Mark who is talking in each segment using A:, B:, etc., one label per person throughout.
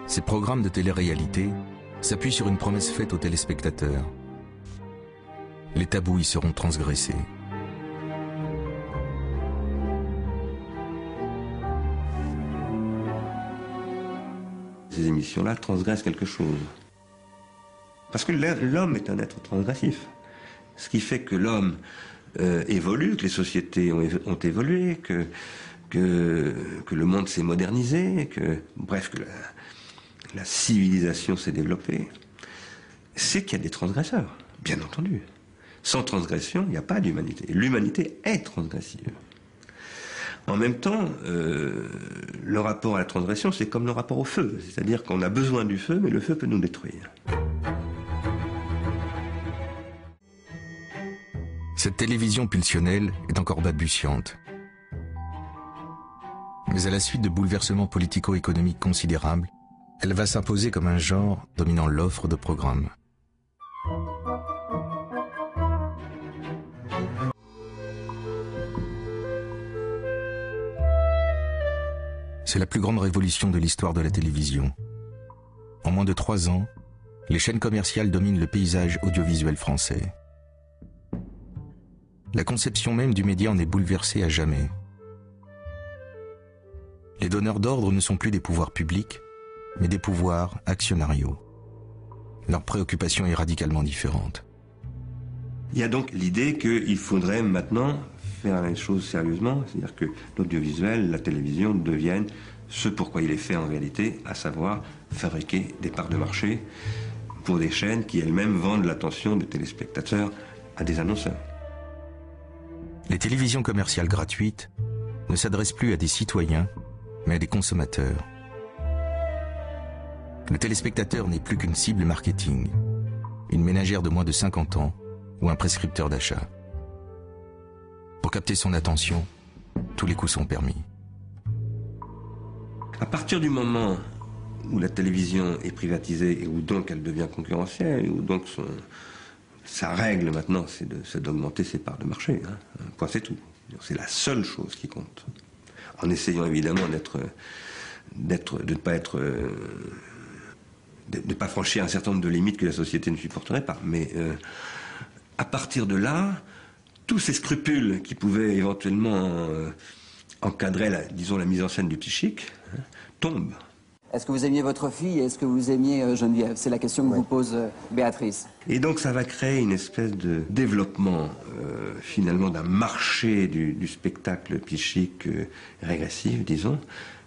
A: Ces programmes de télé-réalité s'appuient sur une promesse faite aux téléspectateurs. Les tabous y seront transgressés.
B: Ces émissions-là transgressent quelque chose. Parce que l'homme est un être transgressif. Ce qui fait que l'homme évolue, que les sociétés ont évolué, que le monde s'est modernisé, que la civilisation s'est développée, c'est qu'il y a des transgresseurs, bien entendu. Sans transgression, il n'y a pas d'humanité. L'humanité est transgressive. En même temps, le rapport à la transgression, c'est comme le rapport au feu. C'est-à-dire qu'on a besoin du feu, mais le feu peut nous détruire.
A: Cette télévision pulsionnelle est encore balbutiante. Mais à la suite de bouleversements politico-économiques considérables, elle va s'imposer comme un genre dominant l'offre de programmes. C'est la plus grande révolution de l'histoire de la télévision. En moins de 3 ans, les chaînes commerciales dominent le paysage audiovisuel français. La conception même du média en est bouleversée à jamais. Les donneurs d'ordre ne sont plus des pouvoirs publics, mais des pouvoirs actionnariaux. Leur préoccupation est radicalement différente.
B: Il y a donc l'idée qu'il faudrait maintenant faire les choses sérieusement, c'est-à-dire que l'audiovisuel, la télévision deviennent ce pourquoi il est fait en réalité, à savoir fabriquer des parts de marché pour des chaînes qui elles-mêmes vendent l'attention des téléspectateurs à des annonceurs.
A: Les télévisions commerciales gratuites ne s'adressent plus à des citoyens, mais à des consommateurs. Le téléspectateur n'est plus qu'une cible marketing, une ménagère de moins de 50 ans ou un prescripteur d'achat. Pour capter son attention, tous les coups sont permis.
B: À partir du moment où la télévision est privatisée et où donc elle devient concurrentielle, où donc sa règle maintenant c'est d'augmenter ses parts de marché, hein. Point, c'est tout. C'est la seule chose qui compte. En essayant évidemment de ne pas franchir un certain nombre de limites que la société ne supporterait pas. Mais à partir de là, tous ces scrupules qui pouvaient éventuellement encadrer, la mise en scène du psychique, hein, tombent.
C: Est-ce que vous aimiez votre fille et est-ce que vous aimiez Geneviève? C'est la question que vous pose Béatrice.
B: Et donc ça va créer une espèce de développement finalement d'un marché du spectacle psychique régressif, disons,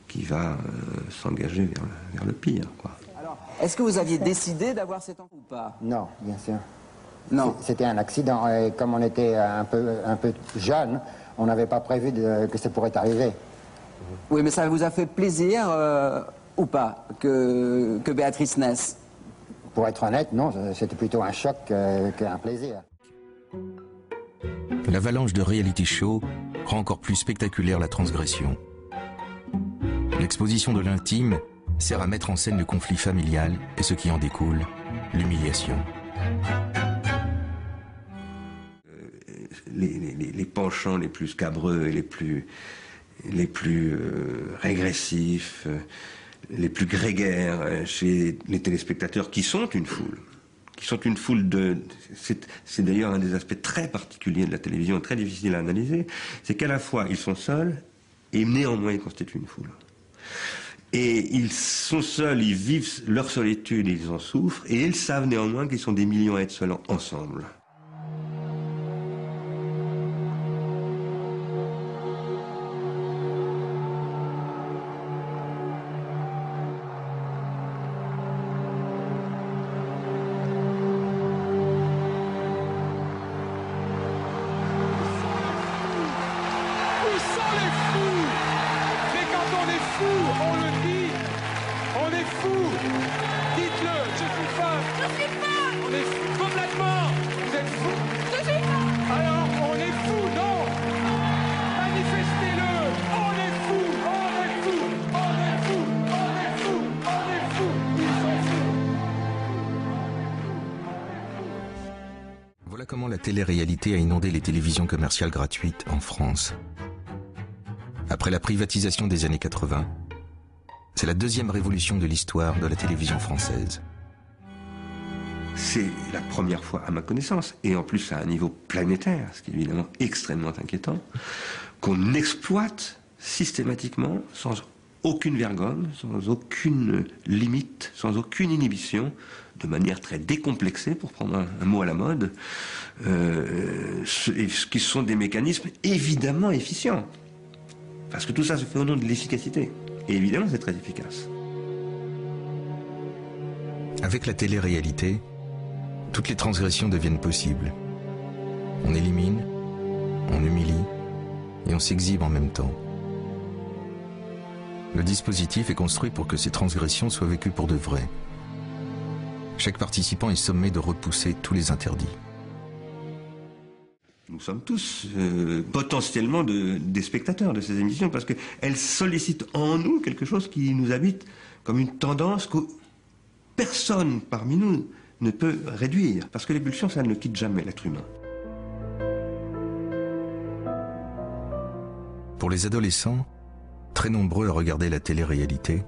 B: qui va s'engager vers le pire, quoi.
C: Alors, est-ce que vous aviez décidé d'avoir cet enfant ou pas?
D: Non, bien sûr.
C: Non.
D: C'était un accident et comme on était un peu jeune, on n'avait pas prévu que ça pourrait arriver.
C: Oui, mais ça vous a fait plaisir ou pas que Béatrice naisse?
D: Pour être honnête, non, c'était plutôt un choc qu'un plaisir.
A: L'avalanche de reality show rend encore plus spectaculaire la transgression. L'exposition de l'intime sert à mettre en scène le conflit familial et ce qui en découle, l'humiliation.
B: Les penchants les plus scabreux et les plus régressifs, les plus grégaires chez les téléspectateurs qui sont une foule. C'est d'ailleurs un des aspects très particuliers de la télévision, très difficile à analyser, c'est qu'à la fois ils sont seuls et néanmoins ils constituent une foule. Et ils sont seuls, ils vivent leur solitude et ils en souffrent, et ils savent néanmoins qu'ils sont des millions à être seuls ensemble.
A: Voilà comment la télé-réalité a inondé les télévisions commerciales gratuites en France. Après la privatisation des années 80, C'est la deuxième révolution de l'histoire de la télévision française.
B: C'est la première fois à ma connaissance, et en plus à un niveau planétaire, ce qui est évidemment extrêmement inquiétant, qu'on exploite systématiquement, sans aucune vergogne, sans aucune limite, sans aucune inhibition, de manière très décomplexée, pour prendre un mot à la mode, ce qui sont des mécanismes évidemment efficients. Parce que tout ça se fait au nom de l'efficacité. Et évidemment, c'est très efficace.
A: Avec la télé-réalité, toutes les transgressions deviennent possibles. On élimine, on humilie et on s'exhibe en même temps. Le dispositif est construit pour que ces transgressions soient vécues pour de vrai. Chaque participant est sommé de repousser tous les interdits.
B: Nous sommes tous potentiellement des spectateurs de ces émissions parce qu'elles sollicitent en nous quelque chose qui nous habite comme une tendance que personne parmi nous ne peut réduire. Parce que les pulsions, ça ne quitte jamais l'être humain.
A: Pour les adolescents, très nombreux à regarder la télé-réalité,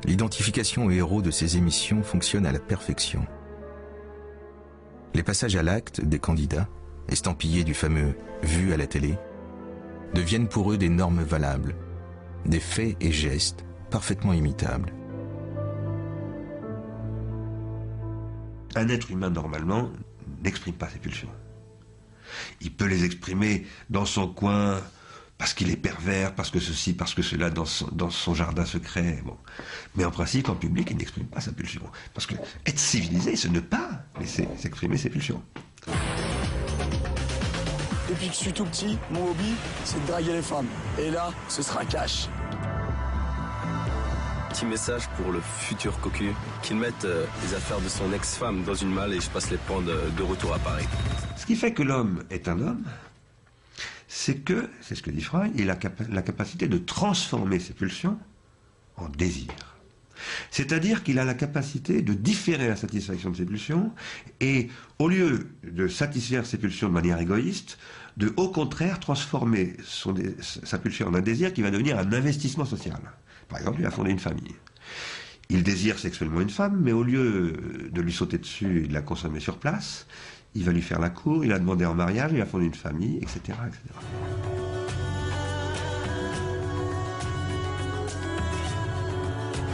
A: l'identification aux héros de ces émissions fonctionne à la perfection. Les passages à l'acte des candidats, estampillés du fameux « vu à la télé », deviennent pour eux des normes valables, des faits et gestes parfaitement imitables.
B: Un être humain, normalement, n'exprime pas ses pulsions. Il peut les exprimer dans son coin, parce qu'il est pervers, parce que ceci, parce que cela, dans son jardin secret. Bon. Mais en principe, en public, il n'exprime pas sa pulsion. Parce que être civilisé, c'est ne pas laisser s'exprimer ses pulsions.
E: Depuis que je suis tout petit, mon hobby, c'est de draguer les femmes. Et là, ce sera cash.
F: Petit message pour le futur cocu, qu'il mette les affaires de son ex-femme dans une malle et je passe les prendre de retour à Paris.
B: Ce qui fait que l'homme est un homme, c'est que, c'est ce que dit Freud, il a la capacité de transformer ses pulsions en désir. C'est-à-dire qu'il a la capacité de différer la satisfaction de ses pulsions et, au lieu de satisfaire ses pulsions de manière égoïste, de, au contraire, transformer sa pulsion en un désir qui va devenir un investissement social. Par exemple, il a fondé une famille. Il désire sexuellement une femme, mais au lieu de lui sauter dessus et de la consommer sur place, il va lui faire la cour, il a demandé en mariage, il a fondé une famille, etc., etc.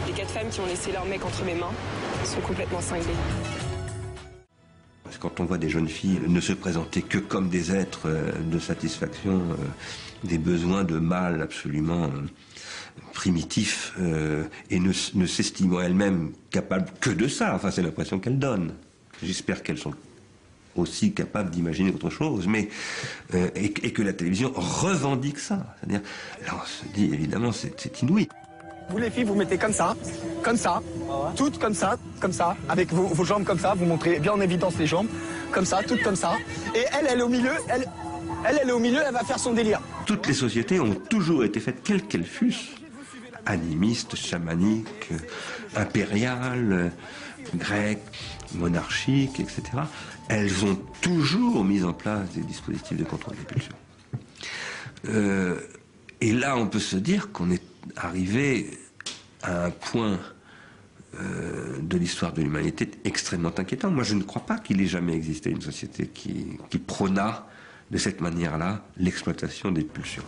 G: Les 4 femmes qui ont laissé leur mec entre mes mains sont complètement cinglées.
B: Parce que quand on voit des jeunes filles ne se présenter que comme des êtres de satisfaction, des besoins de mâle absolument primitifs, et ne s'estimant elles-mêmes capables que de ça, enfin c'est l'impression qu'elles donnent. J'espère qu'elles sont aussi capables d'imaginer autre chose, mais et que la télévision revendique ça. C'est-à-dire, là on se dit évidemment c'est inouï.
E: Vous les filles, vous mettez comme ça, toutes comme ça, avec vos jambes comme ça, vous montrez bien en évidence les jambes, comme ça, toutes comme ça. Et elle est au milieu, elle est au milieu, elle va faire son délire.
B: Toutes les sociétés ont toujours été faites, quelles qu'elles fussent, animistes, chamaniques, impériales, grecques, monarchiques, etc. Elles ont toujours mis en place des dispositifs de contrôle des pulsions. Et là, on peut se dire qu'on est arrivé à un point de l'histoire de l'humanité extrêmement inquiétant. Moi, je ne crois pas qu'il ait jamais existé une société qui prôna de cette manière-là l'exploitation des pulsions.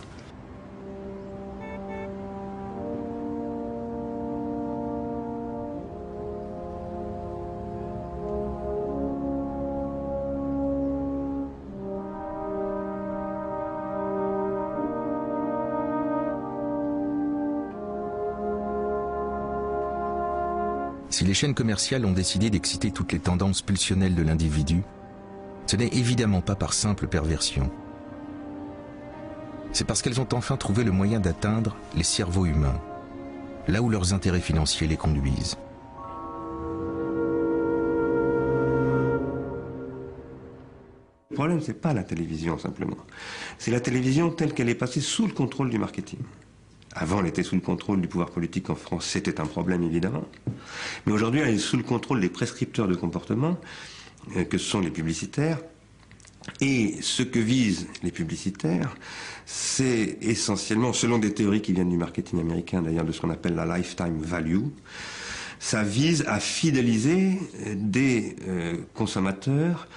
A: Si les chaînes commerciales ont décidé d'exciter toutes les tendances pulsionnelles de l'individu, ce n'est évidemment pas par simple perversion. C'est parce qu'elles ont enfin trouvé le moyen d'atteindre les cerveaux humains, là où leurs intérêts financiers les conduisent.
B: Le problème, c'est pas la télévision simplement. C'est la télévision telle qu'elle est passée sous le contrôle du marketing. Avant, elle était sous le contrôle du pouvoir politique en France, c'était un problème évidemment. Mais aujourd'hui, elle est sous le contrôle des prescripteurs de comportement, que sont les publicitaires, Et ce que visent les publicitaires, c'est essentiellement, selon des théories qui viennent du marketing américain, d'ailleurs de ce qu'on appelle la lifetime value, ça vise à fidéliser des consommateurs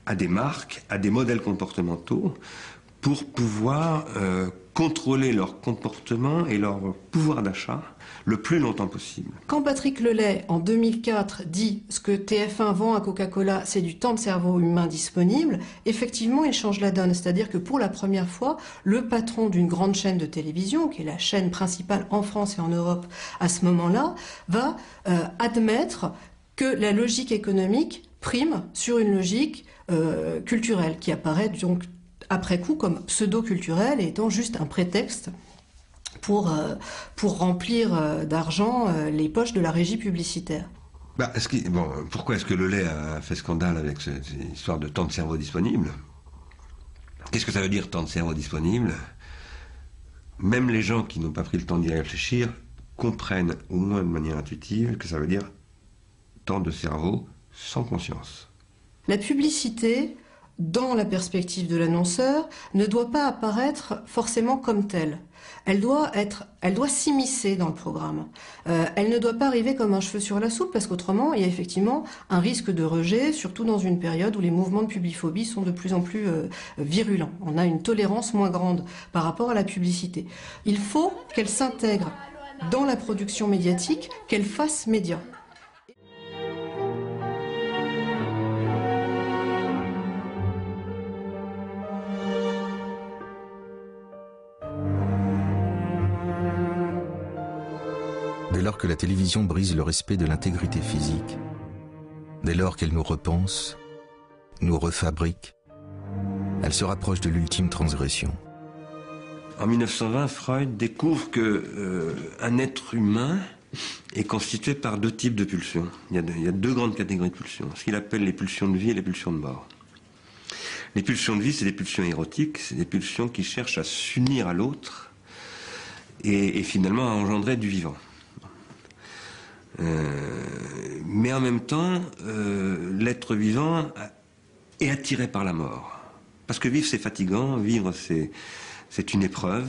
B: à des marques, à des modèles comportementaux, pour pouvoir contrôler leur comportement et leur pouvoir d'achat le plus longtemps possible.
H: Quand Patrick Lelay, en 2004, dit ce que TF1 vend à Coca-Cola, c'est du temps de cerveau humain disponible, effectivement, il change la donne. C'est-à-dire que pour la première fois, le patron d'une grande chaîne de télévision, qui est la chaîne principale en France et en Europe à ce moment-là, va admettre que la logique économique prime sur une logique culturelle, qui apparaît donc après coup comme pseudo-culturelle et étant juste un prétexte pour remplir d'argent les poches de la régie publicitaire.
B: Pourquoi est-ce que Lelay a fait scandale avec cette histoire de temps de cerveau disponible? Qu'est-ce que ça veut dire temps de cerveau disponible? Même les gens qui n'ont pas pris le temps d'y réfléchir comprennent au moins de manière intuitive que ça veut dire temps de cerveau sans conscience.
H: La publicité, dans la perspective de l'annonceur, ne doit pas apparaître forcément comme telle. Elle doit s'immiscer dans le programme. Elle ne doit pas arriver comme un cheveu sur la soupe, parce qu'autrement, il y a effectivement un risque de rejet, surtout dans une période où les mouvements de publiphobie sont de plus en plus virulents. On a une tolérance moins grande par rapport à la publicité. Il faut qu'elle s'intègre dans la production médiatique, qu'elle fasse média.
A: Dès lors que la télévision brise le respect de l'intégrité physique, dès lors qu'elle nous repense, nous refabrique, elle se rapproche de l'ultime transgression.
B: En 1920, Freud découvre que un être humain est constitué par deux types de pulsions. Il y a deux grandes catégories de pulsions, ce qu'il appelle les pulsions de vie et les pulsions de mort. Les pulsions de vie, c'est des pulsions érotiques, c'est des pulsions qui cherchent à s'unir à l'autre et finalement à engendrer du vivant. Mais en même temps, l'être vivant est attiré par la mort. Parce que vivre, c'est fatigant, vivre, c'est une épreuve.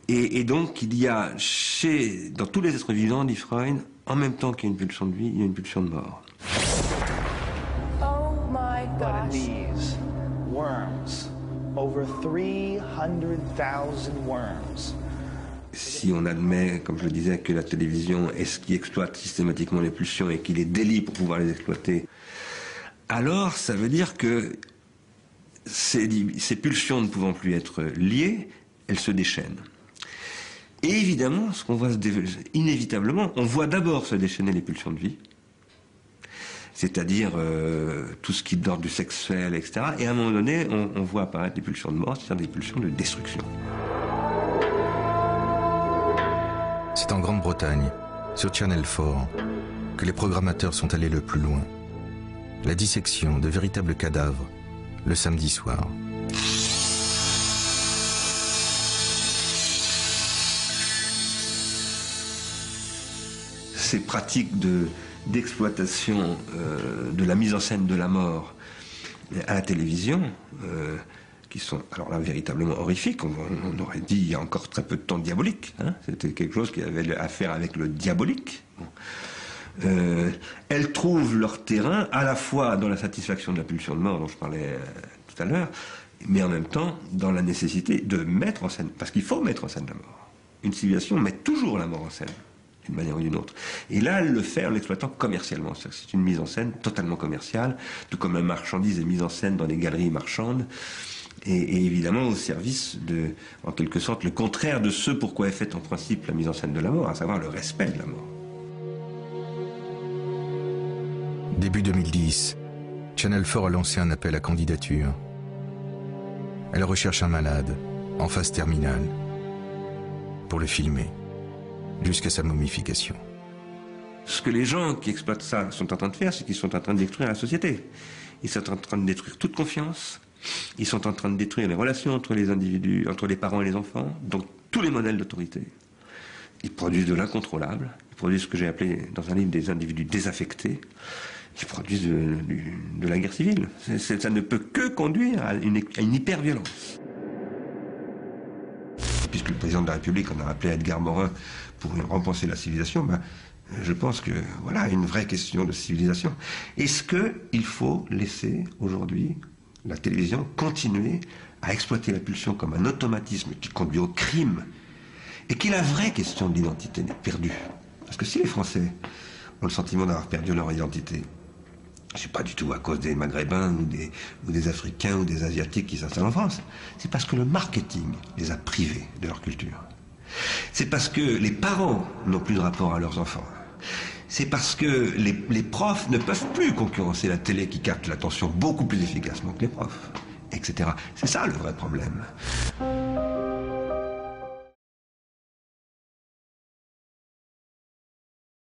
B: Et donc, il y a dans tous les êtres vivants, dit Freud, en même temps qu'il y a une pulsion de vie, il y a une pulsion de mort.
I: Oh my gosh. But in these worms, over 300,000 worms.
B: Si on admet, comme je le disais, que la télévision est ce qui exploite systématiquement les pulsions et qu'il est délit pour pouvoir les exploiter, alors ça veut dire que ces pulsions ne pouvant plus être liées, elles se déchaînent. Et évidemment, ce qu'on voit inévitablement, on voit d'abord se déchaîner les pulsions de vie, c'est-à-dire tout ce qui est d'ordre du sexuel, etc. Et à un moment donné, on voit apparaître des pulsions de mort, c'est-à-dire des pulsions de destruction.
A: C'est en Grande-Bretagne, sur Channel 4, que les programmateurs sont allés le plus loin. La dissection de véritables cadavres, le samedi soir.
B: Ces pratiques d'exploitation de la mise en scène de la mort à la télévision, qui sont alors là véritablement horrifiques, on aurait dit il y a encore très peu de temps diabolique, hein, c'était quelque chose qui avait à faire avec le diabolique. Elles trouvent leur terrain à la fois dans la satisfaction de la pulsion de mort dont je parlais tout à l'heure, mais en même temps dans la nécessité de mettre en scène, parce qu'il faut mettre en scène la mort. Une civilisation met toujours la mort en scène, d'une manière ou d'une autre. Et là, elle le fait en l'exploitant commercialement. C'est une mise en scène totalement commerciale, tout comme la marchandise est mise en scène dans les galeries marchandes, et évidemment au service de, en quelque sorte, le contraire de ce pourquoi est faite en principe la mise en scène de la mort, à savoir le respect de la mort.
A: Début 2010, Channel 4 a lancé un appel à candidature. Elle recherche un malade, en phase terminale, pour le filmer, jusqu'à sa momification.
B: Ce que les gens qui exploitent ça sont en train de faire, c'est qu'ils sont en train de détruire la société. Ils sont en train de détruire toute confiance. Ils sont en train de détruire les relations entre les individus, entre les parents et les enfants, donc tous les modèles d'autorité. Ils produisent de l'incontrôlable, ils produisent ce que j'ai appelé dans un livre des individus désaffectés. qui produisent de la guerre civile. Ça ne peut que conduire à une hyper-violence. Puisque le président de la République en a appelé à Edgar Morin pour repenser la civilisation, je pense que voilà une vraie question de civilisation. Est-ce qu'il faut laisser aujourd'hui la télévision continuer à exploiter la pulsion comme un automatisme qui conduit au crime, et qui est la vraie question de l'identité perdue? Parce que si les Français ont le sentiment d'avoir perdu leur identité, c'est pas du tout à cause des Maghrébins ou des Africains ou des Asiatiques qui s'installent en France. C'est parce que le marketing les a privés de leur culture. C'est parce que les parents n'ont plus de rapport à leurs enfants. C'est parce que les profs ne peuvent plus concurrencer la télé qui capte l'attention beaucoup plus efficacement que les profs, etc. C'est ça le vrai problème.